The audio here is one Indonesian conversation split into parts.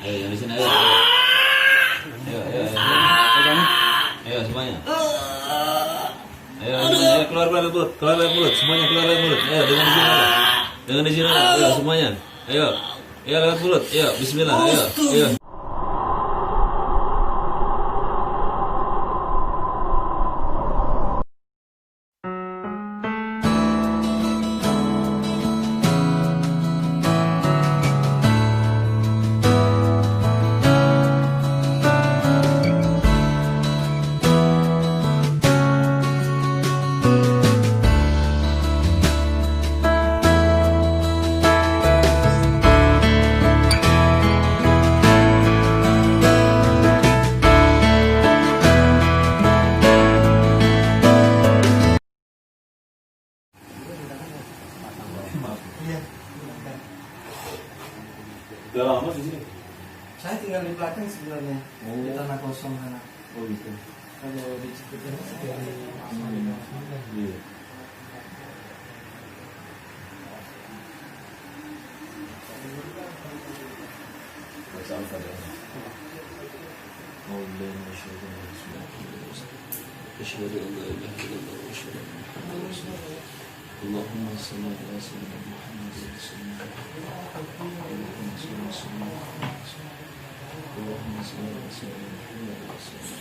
Ayo, yang di sini ayo. Ayo. Ayo semuanya. Ayo, keluar mulut. Semuanya keluar dari mulut. Ayo, dengan di sini ada. Dengan di sini ada. Ayo semuanya. Ayo. Ayo lewat mulut. Ayo, bismillah. Ayo. Iya. Udah lama di sini? Saya tinggal di belakang sebenarnya. Di tanah kosong sana. Oh gitu. Kalau di Cipete dari Iya. Baca Al-Fatihah. أشهد أن لا إله إلا الله وأشهد أن محمدا رسول الله اللهم صل على سيدنا محمد وسلم اللهم صل على سيدنا محمد اللهم صل على سيدنا محمد وسلم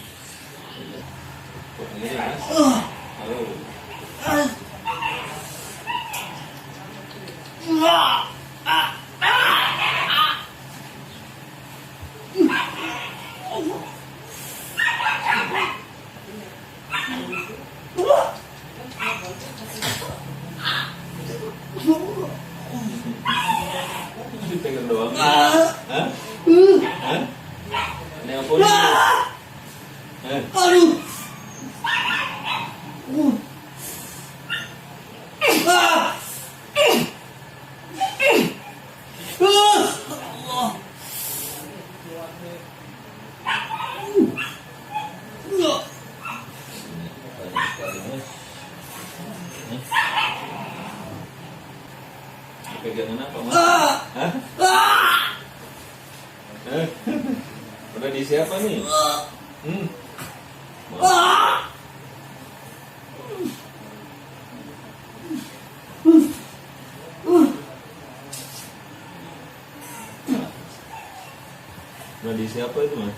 pengen doang. Hah? Ini apa ini? Aduh. Pegangan apa, Mas? Hah? Udah di siapa nih? Udah di siapa itu, Mas?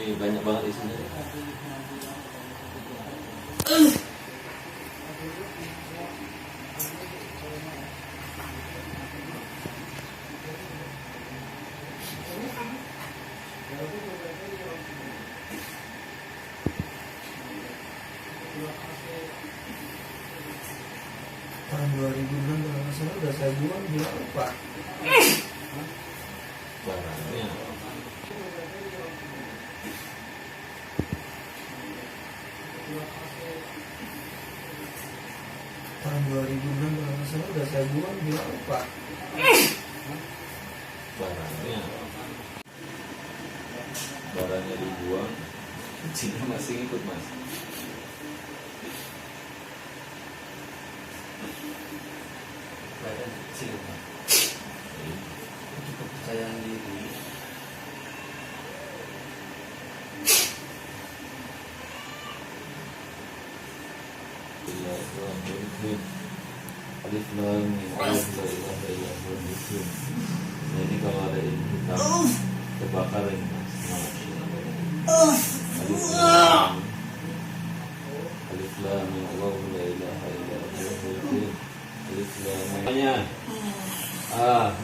Ini banyak banget isinya. Tahun 2006 kalau nggak salah udah saya buang dia lupa. Barangnya. Tahun 2006 kalau nggak salah udah saya buang dia lupa. Barangnya dibuang, Cina masih ngikut, Mas. Badan kecil, Pak. Cukup kepercayaan diri. Bismillahirrahmanirrahim. Alif lam mim alif la ilaha illallah muslim. Nah, ini kalau ada ini hitam terbakar ini, Mas. Alif lam mim Allahu la ilaha illallah muslim. Alif lam mim. Semuanya.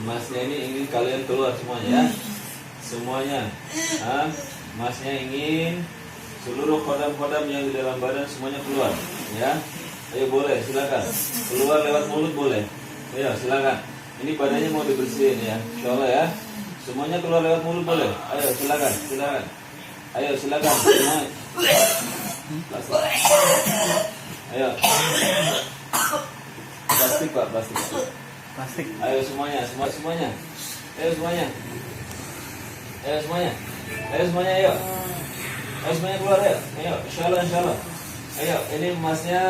Masnya ini ingin kalian keluar semuanya ya. Semuanya. Masnya ingin seluruh kodam-kodam yang di dalam badan semuanya keluar, ya. Ayo boleh, silakan. Keluar lewat mulut boleh. Ayo silakan. Ini badannya mau dibersihin ya, insyaallah ya. Semuanya keluar lewat mulut boleh. Ayo silakan. Ayo silakan. Semua. Plastik. Ayo. Plastik Pak, plastik. Ayo semuanya. Ayo semuanya. Ayo semuanya, ayo. Ayo semuanya keluar, ayo. Ayo, insyaallah, insyaallah. Ayo, ini emasnya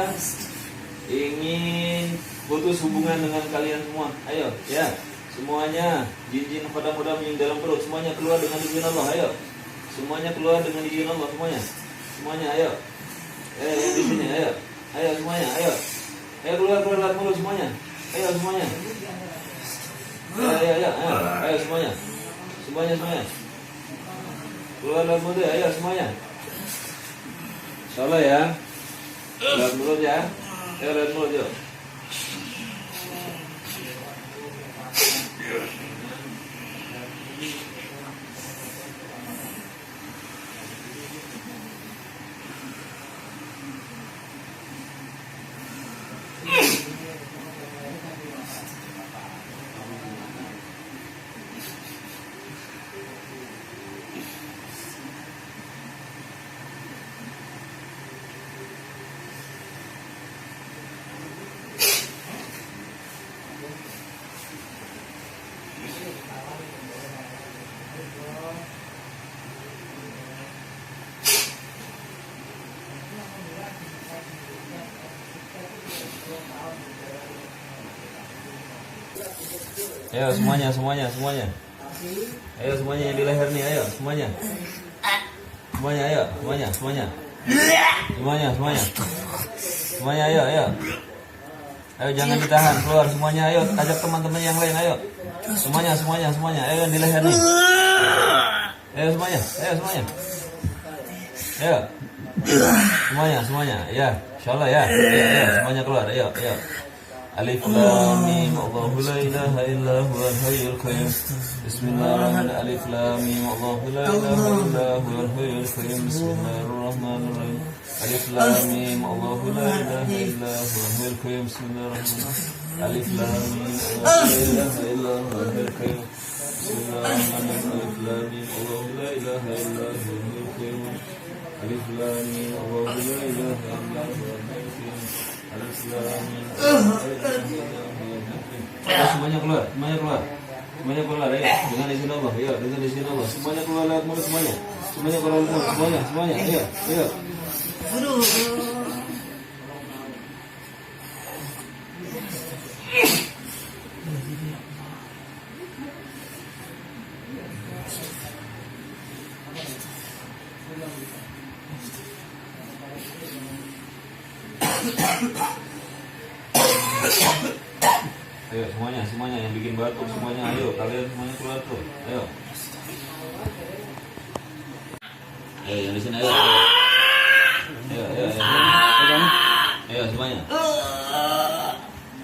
ingin putus hubungan dengan kalian semua. Ayo, ya. Semuanya, jin-jin kodam-kodam yang dalam perut, semuanya keluar dengan izin Allah. Ayo. Semuanya keluar dengan izin Allah, semuanya. Semuanya, ayo. Yang di sini, ayo. Ayo semuanya, ayo. Ayo keluar lewat mulut semuanya. Ayo semuanya. Ayo semuanya. Semuanya. Keluar lewat mulut, ayo semuanya. Insyaallah ya. Lewat mulut ya. Ayo lewat mulut yuk. Ayo semuanya. Ayo semuanya yang di leher nih, ayo semuanya. Semuanya, ayo, semuanya. Semuanya, ayo. Ayo jangan ditahan, keluar semuanya, ayo ajak teman-teman yang lain, ayo. Semuanya. Ayo yang di leher nih. Ayo semuanya. Ayo. Semuanya, ya. Insyaallah ya. Ayo, semuanya keluar, ayo. Alif lam mim Allahu la ilaha illa huwal hayyul qayyum. Bismillahirrahmanirrahim. Alif lam mim Allahu la ilaha illa huwal hayyul qayyum. Bismillahirrahmanirrahim. Alif lam mim Allahu la ilaha illa huwal hayyul qayyum. Bismillahirrahmanirrahim. Alif lam mim Allahu la ilaha illa huwal hayyul qayyum. Bismillahirrahmanirrahim. Alif lam mim Allahu la ilaha illa huwal hayyul qayyum. Alif lam mim Allahu la ilaha illa huwal hayyul qayyum. Semuanya keluar, ya. Dengan izin Allah, ya. Dengan izin Allah, semuanya keluar lewat mulut semuanya. Semuanya keluar lewat mulut, semuanya. Ayo. Ayo semuanya yang bikin batuk semuanya, ayo kalian semuanya keluar tuh, ayo yang di sini, ayo semuanya,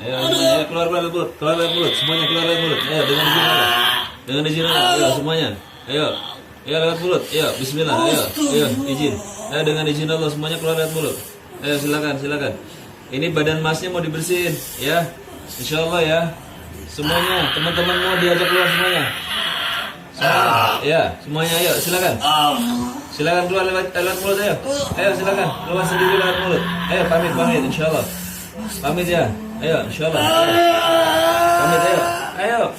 ayo keluar lewat mulut, semuanya keluar lewat mulut, ayo dengan izin Allah, ayo semuanya, ayo lewat mulut, ayo Bismillah, ayo izin, ayo dengan izin Allah semuanya keluar lewat mulut, ayo silakan. Ini badan masnya mau dibersihin, ya. Insyaallah ya. Semuanya, teman-teman mau diajak keluar semuanya. Semuanya, ayo silakan. Silakan keluar lewat mulut, ayo. Ayo silakan, keluar sendiri lewat mulut. Ayo pamit insyaallah. Pamit ya. Ayo insyaallah. Pamit ayo.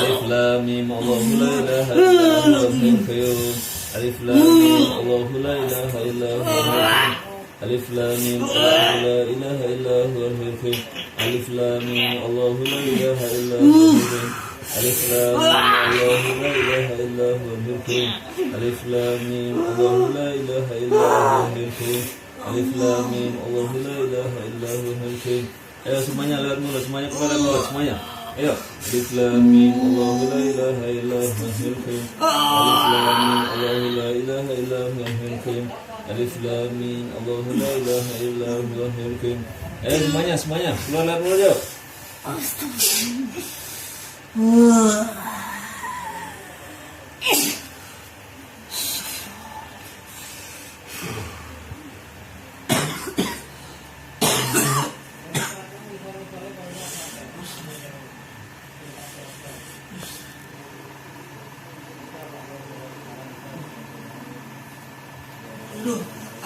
Alif lam mim Allahu la ilaha illa huwal hayyul qayyum. Alif lam mim Allahu la ilaha illa huwal qayyum. Alif lam mim Allahu la ilaha illa huwal hayyul qayyum. Alif lam mim Allahu la ilaha illa huwal qayyum. Alif lam mim Allahu la ilaha illa huwal qayyum. Alif lam mim Allahu la ilaha illa huwal qayyum. Alif lam mim Allahu la ilaha illa huwal qayyum. Ayo semuanya lewat mulut, semuanya keluar mulut semuanya. Ayo. Alif lam mim Allahu la ilaha illa huwal qayyum. Alif lam mim Allahu la ilaha illa huwal qayyum. Alif lam mim Allahu la ilaha illa huwal qayyum. Ayo semuanya keluar lewat mulut yuk.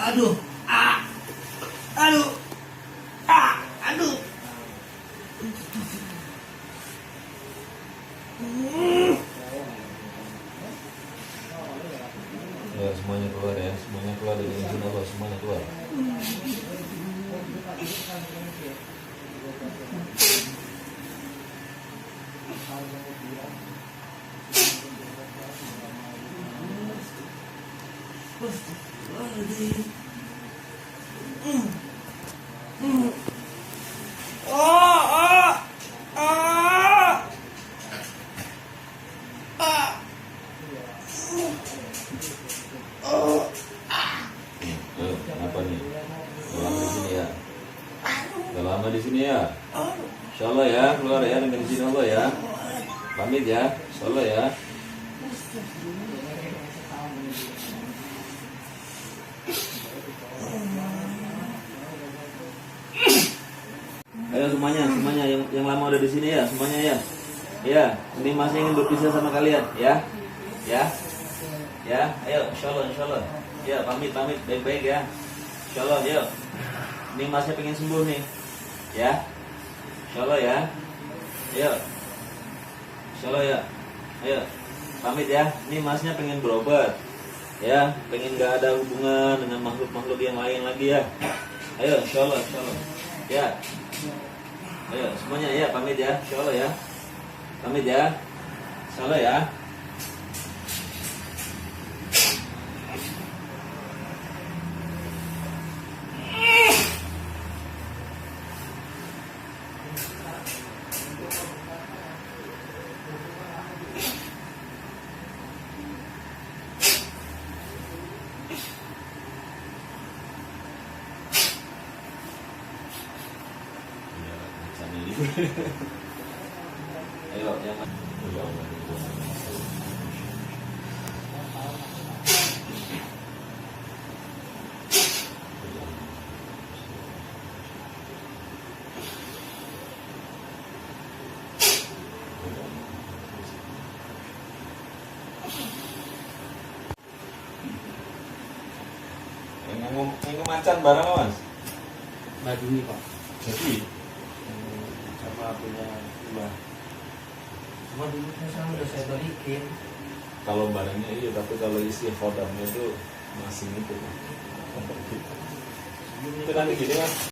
Aduh. Ya, semuanya keluar ya, semuanya keluar dari izin Allah, semuanya keluar. Kenapa nih? Udah lama di sini ya? Udah lama di sini ya? Insyaallah ya, keluar ya dengan izin Allah ya. Pamit ya, insyaallah ya. Ayo semuanya yang lama udah di sini ya, semuanya ya. Ya, ini masih ingin berpisah sama kalian ya. Ya. Ya, ayo insyaallah. Ya, pamit baik-baik ya. Insyaallah, yuk. Ini masnya pengen sembuh nih. Ya. Insyaallah ya. Ayo. Insyaallah ya. Ayo. Pamit ya. Ini masnya pengen berobat. Ya, pengen gak ada hubungan dengan makhluk-makhluk yang lain lagi ya. Ayo, insyaallah. Ya. Ayo, semuanya ya, pamit ya. Insyaallah ya. Pamit ya. Insyaallah ya. Ayo, yang yang macan bareng mas. Baju ini Pak. Jadi Sama punya Mbak. Cuma dulu saya udah saya balikin. kalau barangnya iya, tapi kalau isi kodamnya itu masih itu. Itu nanti gini mas.